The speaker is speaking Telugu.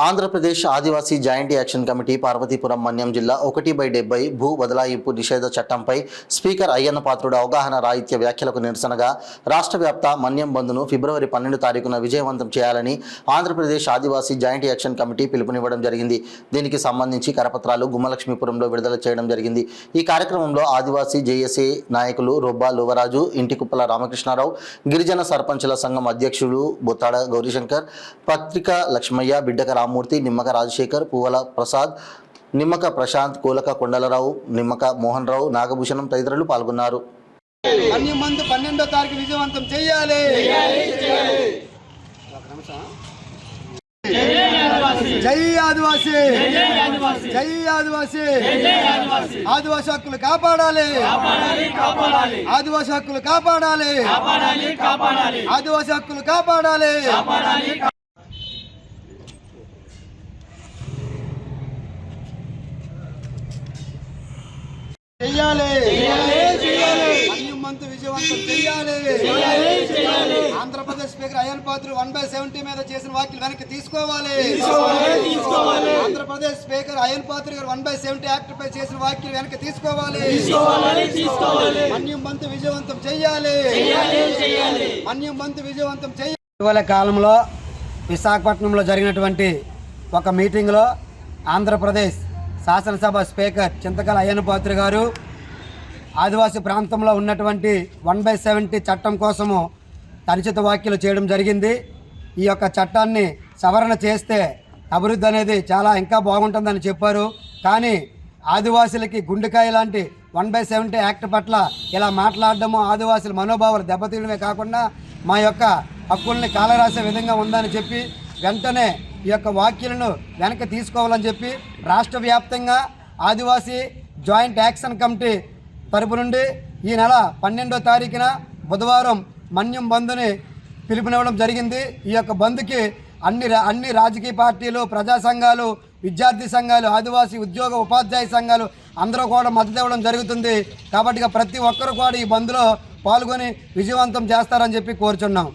ఆంధ్రప్రదేశ్ ఆదివాసీ joint action committee Parvathipuram Manyam జిల్లా 1/70 భూ బదలాయింపు నిషేధ చట్టంపై స్పీకర్ అయ్యన్న పాత్రుడు అవగాహన రాహిత్య వ్యాఖ్యలకు నిరసనగా రాష్ట్ర వ్యాప్త మన్యం బంద్ను ఫిబ్రవరి 12 తారీఖున విజయవంతం చేయాలని ఆంధ్రప్రదేశ్ ఆదివాసీ జాయింట్ యాక్షన్ కమిటీ పిలుపునివ్వడం జరిగింది. దీనికి సంబంధించి కరపత్రాలు గుమ్మలక్ష్మీపురంలో విడుదల చేయడం జరిగింది. ఈ కార్యక్రమంలో ఆదివాసీ జేఏసీ నాయకులు రొబ్బా లువరాజు, ఇంటికుప్పల రామకృష్ణారావు, గిరిజన సర్పంచుల సంఘం అధ్యక్షుడు బొత్తాడ గౌరీశంకర్, పత్రిక లక్ష్మయ్య, బిడ్డక రామూర్తి, నిమ్మక రాజశేఖర్, పువ్వల ప్రసాద్, నిమ్మక ప్రశాంత్, కోలక కొండలరావు, నిమ్మక మోహన్ రావు, నాగభూషణం తదితరులు పాల్గొన్నారు. మన్యం బంద్ 12వ తారీఖు విజయవంతం చేయాలి. జై ఆదివాసీ, జై ఆదివాసీ, ఆదివాసీ హక్కులు కాపాడాలి, ఆదివాసీ హక్కులు కాపాడాలి, ఆదివాసీ హక్కులు కాపాడాలి. చెయ్యాలి, మన్యం బంద్ విజయవంతం చెయ్యాలి. ఆంధ్రప్రదేశ్ స్పీకర్ అయ్యన్న పాత్రుడు 1/70 మీద చేసిన వ్యాఖ్యలు వెనక్కి తీసుకోవాలి. ఆంధ్రప్రదేశ్ స్పీకర్ అయ్యన్న పాత్రుడు గారు 1/70 యాక్ట్ పై చేసిన వ్యాఖ్యలు వెనక్కి తీసుకోవాలి. మన్యం బంద్ విజయవంతం చెయ్యాలి, మన్యం బంద్ విజయవంతం చెయ్యాలి. ఇటీవల కాలంలో విశాఖపట్నంలో జరిగినటువంటి ఒక మీటింగ్లో ఆంధ్రప్రదేశ్ శాసనసభ స్పీకర్ చింతకాయల అయ్యన్న పాత్రుడు గారు ఆదివాసీ ప్రాంతంలో ఉన్నటువంటి 1/70 చట్టం కోసము తనిచిత వ్యాఖ్యలు చేయడం జరిగింది. ఈ యొక్క చట్టాన్ని సవరణ చేస్తే అభివృద్ధి అనేది చాలా ఇంకా బాగుంటుందని చెప్పారు. కానీ ఆదివాసులకి గుండెకాయ లాంటి 1/70 యాక్ట్ పట్ల ఇలా మాట్లాడడము ఆదివాసుల మనోభావాలు దెబ్బతీయడమే కాకుండా మా యొక్క హక్కుల్ని కాలరాసే విధంగా ఉందని చెప్పి వెంటనే ఈ యొక్క వ్యాఖ్యలను వెనక్కి తీసుకోవాలని చెప్పి రాష్ట్ర వ్యాప్తంగా ఆదివాసీ జాయింట్ యాక్షన్ కమిటీ తరపు నుండి ఈ నెల 12వ తారీఖున బుధవారం మన్యం బంద్ని పిలుపునివ్వడం జరిగింది. ఈ యొక్క బంద్కి అన్ని రాజకీయ పార్టీలు, ప్రజా సంఘాలు, విద్యార్థి సంఘాలు, ఆదివాసీ ఉద్యోగ ఉపాధ్యాయ సంఘాలు అందరూ కూడా మద్దతు ఇవ్వడం జరుగుతుంది. కాబట్టి ప్రతి ఒక్కరు కూడా ఈ బంద్లో పాల్గొని విజయవంతం చేస్తారని చెప్పి కోరుచున్నాం.